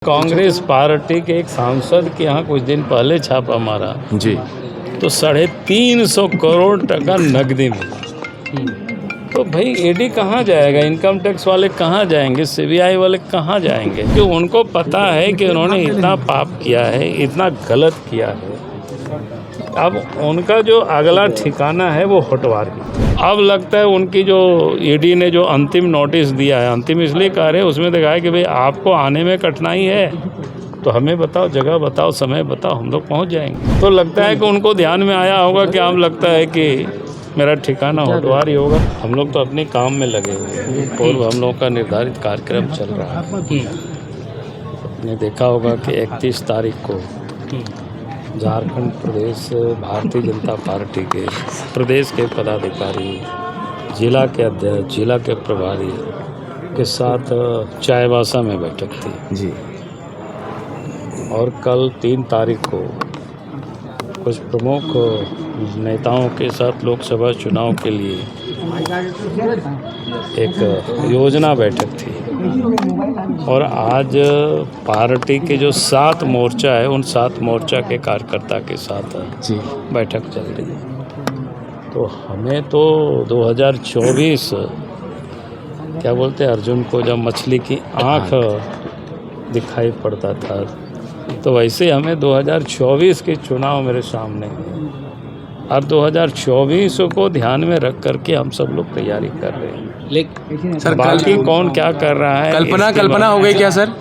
Congress party के एक सांसद के यहाँ कुछ दिन पहले छापा मारा जी, तो 350 करोड़ टका नकदी मिला। तो भाई ईडी कहाँ जाएगा, इनकम टैक्स वाले कहाँ जाएंगे, सीबीआई वाले कहाँ जाएंगे? कि उनको पता है कि उन्होंने इतना पाप किया है, इतना गलत किया है। अब उनका जो अगला ठिकाना है वो होटवारी। अब लगता है उनकी जो ईडी ने जो अंतिम नोटिस दिया है, अंतिम इसलिए कह रहे हैं, उसमें दिखाया कि भाई आपको आने में कठिनाई है तो हमें बताओ, जगह बताओ, समय बताओ, हम लोग पहुंच जाएंगे। तो लगता है कि उनको ध्यान में आया होगा कि अब लगता है कि मेरा ठिकाना होटवारी होगा। हम लोग तो अपने काम में लगे हुए हैं और हम लोगों का निर्धारित कार्यक्रम चल रहा है। आपने देखा होगा कि 31 तारीख को झारखंड प्रदेश भारतीय जनता पार्टी के प्रदेश के पदाधिकारी, जिला के अध्यक्ष, जिला के प्रभारी के साथ चाईबासा में बैठक थी जी। और कल 3 तारीख को कुछ प्रमुख नेताओं के साथ लोकसभा चुनाव के लिए एक योजना बैठक थी। और आज पार्टी के जो 7 मोर्चा है, उन 7 मोर्चा के कार्यकर्ता के साथ जी बैठक चल रही है। तो हमें तो 2024 क्या बोलते हैं अर्जुन को, जब मछली की आँख दिखाई पड़ता था, तो वैसे हमें 2024 के चुनाव मेरे सामने है। और 2024 को ध्यान में रख करके हम सब लोग तैयारी कर रहे हैं। लेकिन सर बाकी कौन क्या कर रहा है, कल्पना हो गई क्या सर?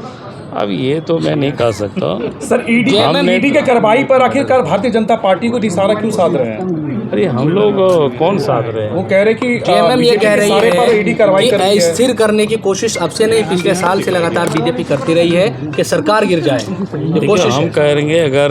अब ये तो मैं नहीं कह सकता सर। ईडी के कार्रवाई पर आखिरकार भारतीय जनता पार्टी को निशाना क्यों साध रहे हैं? अरे हम लोग कौन साध रहे हैं? वो कह रहे कि ये कह रही पर ईडी कार्रवाई है कि स्थिर करने की कोशिश अब से नहीं, पिछले साल से लगातार बीजेपी करती रही है कि सरकार गिर जाए। देखिए, हम कह रहे हैं अगर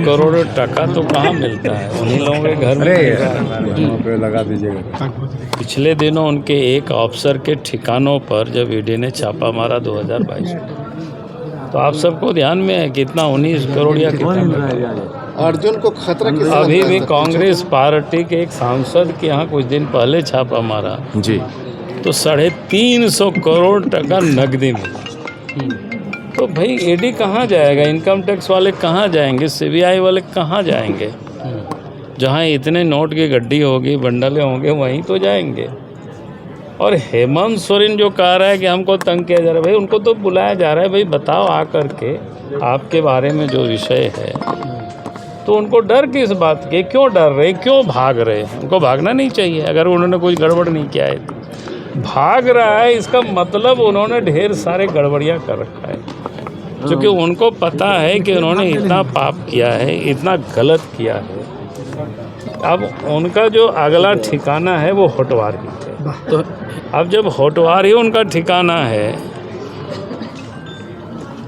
करोड़ों टका तो कहाँ मिलता है, उन्हीं लोगों के घर में लगा दीजिएगा। पिछले दिनों उनके एक अफसर के ठिकानों पर जब ईडी ने छापा मारा 2022 में, तो आप सबको ध्यान में है कितना 19 करोड़ या कितना अर्जुन को खतरा किस अभी भी कांग्रेस पार्टी के एक सांसद के यहाँ कुछ दिन पहले छापा मारा जी, तो 350 करोड़ टका नकदी मिला। तो भाई ईडी कहाँ जाएगा, इनकम टैक्स वाले कहाँ जाएंगे, सीबीआई वाले कहाँ जाएंगे? जहाँ इतने नोट की गड्डी होगी, बंडलें होंगे, वहीं तो जाएंगे। और हेमंत सोरेन जो कह रहा है कि हमको तंग किया जा रहा है, भाई उनको तो बुलाया जा रहा है, भाई बताओ आकर के आपके बारे में जो विषय है। तो उनको डर किस बात के, क्यों डर रहे, क्यों भाग रहे? उनको भागना नहीं चाहिए अगर उन्होंने कुछ गड़बड़ नहीं किया है तो। भाग रहा है इसका मतलब उन्होंने ढेर सारे गड़बड़ियाँ कर रखा है, क्योंकि उनको पता है कि उन्होंने इतना पाप किया है, इतना गलत किया है। अब उनका जो अगला ठिकाना है वो होटवारी है। तो अब जब होटवारी उनका ठिकाना है,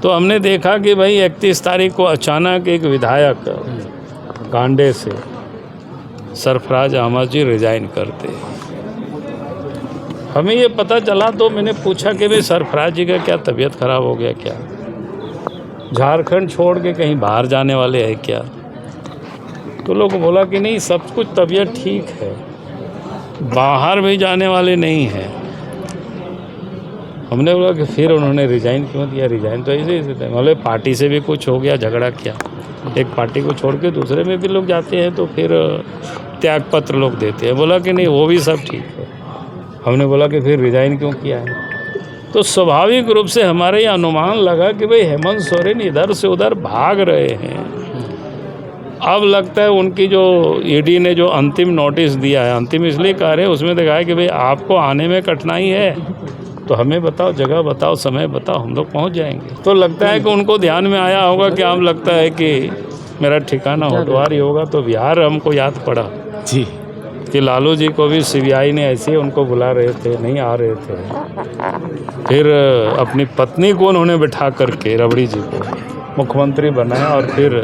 तो हमने देखा कि भाई 31 तारीख को अचानक एक विधायक गांडे से सरफराज अहमद जी रिजाइन करते। हमें ये पता चला तो मैंने पूछा कि भाई सरफराज जी का क्या तबीयत खराब हो गया क्या, झारखंड छोड़ के कहीं बाहर जाने वाले हैं क्या? तो लोग बोला कि नहीं, सब कुछ तबीयत ठीक है, बाहर भी जाने वाले नहीं हैं। हमने बोला कि फिर उन्होंने रिज़ाइन क्यों दिया? रिज़ाइन तो ऐसे थे, मतलब पार्टी से भी कुछ हो गया, झगड़ा किया, एक पार्टी को छोड़ के दूसरे में भी लोग जाते हैं तो फिर त्यागपत्र लोग देते हैं। बोला कि नहीं, वो भी सब ठीक है। हमने बोला कि फिर रिज़ाइन क्यों किया है? तो स्वाभाविक रूप से हमारे ये अनुमान लगा कि भाई हेमंत सोरेन इधर से उधर भाग रहे हैं। अब लगता है उनकी जो ईडी ने जो अंतिम नोटिस दिया है, अंतिम इसलिए कह रहे हैं, उसमें दिखाया कि भाई आपको आने में कठिनाई है तो हमें बताओ, जगह बताओ, समय बताओ, हम लोग पहुंच जाएंगे। तो लगता है कि उनको ध्यान में आया होगा कि अब लगता है कि मेरा ठिकाना होटवारी होगा। तो बिहार हमको याद पड़ा जी कि लालू जी को भी सीबीआई ने ऐसे ही उनको बुला रहे थे, नहीं आ रहे थे। फिर अपनी पत्नी को उन्होंने बिठा करके, रबड़ी जी को मुख्यमंत्री बनाया और फिर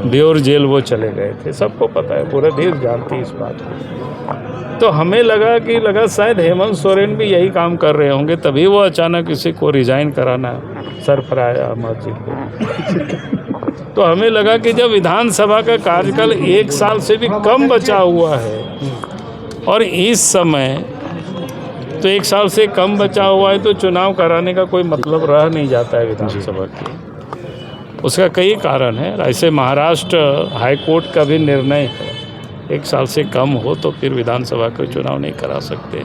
ब्योर जेल वो चले गए थे। सबको पता है, पूरा देश जानती है इस बात को। तो हमें लगा शायद हेमंत सोरेन भी यही काम कर रहे होंगे, तभी वो अचानक किसी को रिजाइन कराना सरफराज अहमद जी को। तो हमें लगा कि जब विधानसभा का कार्यकाल 1 साल से भी कम बचा हुआ है और इस समय तो 1 साल से कम बचा हुआ है तो चुनाव कराने का कोई मतलब रह नहीं जाता है विधानसभा की। उसका कई कारण है। ऐसे महाराष्ट्र हाईकोर्ट का भी निर्णय है, 1 साल से कम हो तो फिर विधानसभा का चुनाव नहीं करा सकते।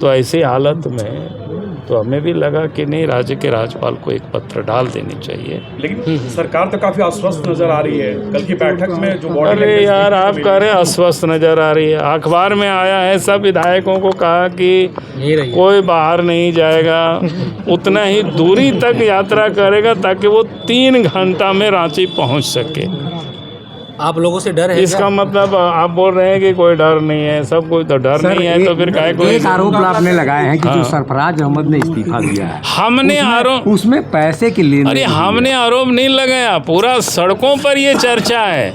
तो ऐसी हालत में तो हमें भी लगा कि नहीं, राज्य के राज्यपाल को एक पत्र डाल देनी चाहिए। लेकिन सरकार तो काफी अस्वस्थ नजर आ रही है। कल की बैठक में जो बॉडी अरे यार, आप कह रहे हैं अस्वस्थ नजर आ रही है, अखबार में आया है सब विधायकों को कहा कि कोई बाहर नहीं जाएगा, उतना ही दूरी तक यात्रा करेगा ताकि वो 3 घंटा में रांची पहुंच सके। आप लोगों से डर है? इसका मतलब आप बोल रहे हैं कि कोई डर नहीं है, सब कोई तो डर नहीं है, तो फिर काहे कोई एक आरोप आपने लगाए हैं कि जो सरफराज अहमद ने इस्तीफा दिया है, हमने आरोप उसमें पैसे के लिए अरे हमने आरोप नहीं लगाया, पूरा सड़कों पर ये चर्चा है।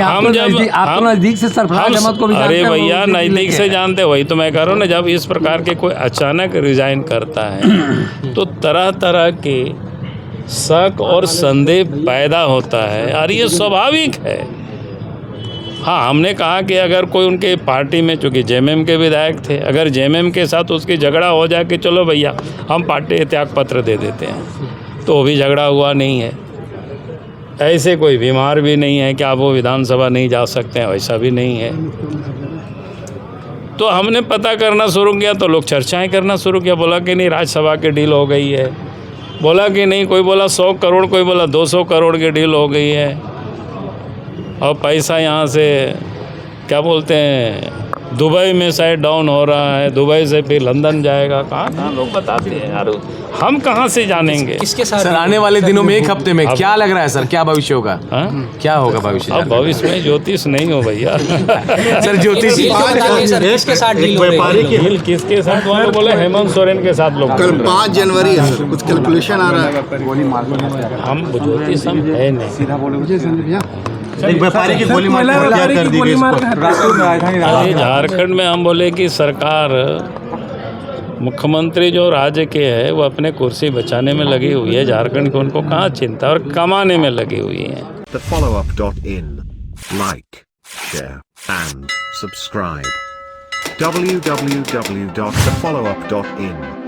आप तो नजदीक से सरफराज अहमद को भी अरे जानते हैं, भैया वो नज़दीक से जानते, वही तो मैं कह रहा हूँ ना, जब इस प्रकार के कोई अचानक रिजाइन करता है तो तरह तरह के शक और संदेह पैदा होता है और ये स्वाभाविक है। हाँ, हमने कहा कि अगर कोई उनके पार्टी में, चूँकि जेएमएम के विधायक थे, अगर जेएमएम के साथ उसकी झगड़ा हो जाए कि चलो भैया हम पार्टी त्याग पत्र दे देते हैं, तो वो भी झगड़ा हुआ नहीं है। ऐसे कोई बीमार भी नहीं है कि आप वो विधानसभा नहीं जा सकते हैं, वैसा भी नहीं है। तो हमने पता करना शुरू किया तो लोग चर्चाएं करना शुरू किया, बोला कि नहीं राज्यसभा की डील हो गई है, बोला कि नहीं, कोई बोला 100 करोड़, कोई बोला 200 करोड़ की डील हो गई है और पैसा यहाँ से क्या बोलते हैं दुबई में शायद डाउन हो रहा है, दुबई से फिर लंदन जाएगा। कहाँ लोग बताते हैं यार, हम कहाँ से जानेंगे। किसके साथ? सर आने वाले दिनों में 1 हफ्ते में क्या लग रहा है सर, क्या भविष्य होगा? क्या होगा भविष्य? अब भविष्य में ज्योतिष नहीं हो भैया। सर ज्योतिष किसके साथ डील हो रही है? डील किसके साथ? वाले बोले हेमंत सोरेन के साथ लोग। कल 5 जनवरी है सर, कुछ कैलकुलेशन आ रहा है। हम ज्योतिष हम है नहीं। एक व्यापारी की गोली मार कर दी गई। अरे झारखंड में हम बोले कि सरकार, मुख्यमंत्री जो राज्य के है वो अपने कुर्सी बचाने में लगी हुई है, झारखंड को उनको कहाँ चिंता, और कमाने में लगी हुई है। TheFollowUp.in. Like, share and subscribe. www.thefollowup.in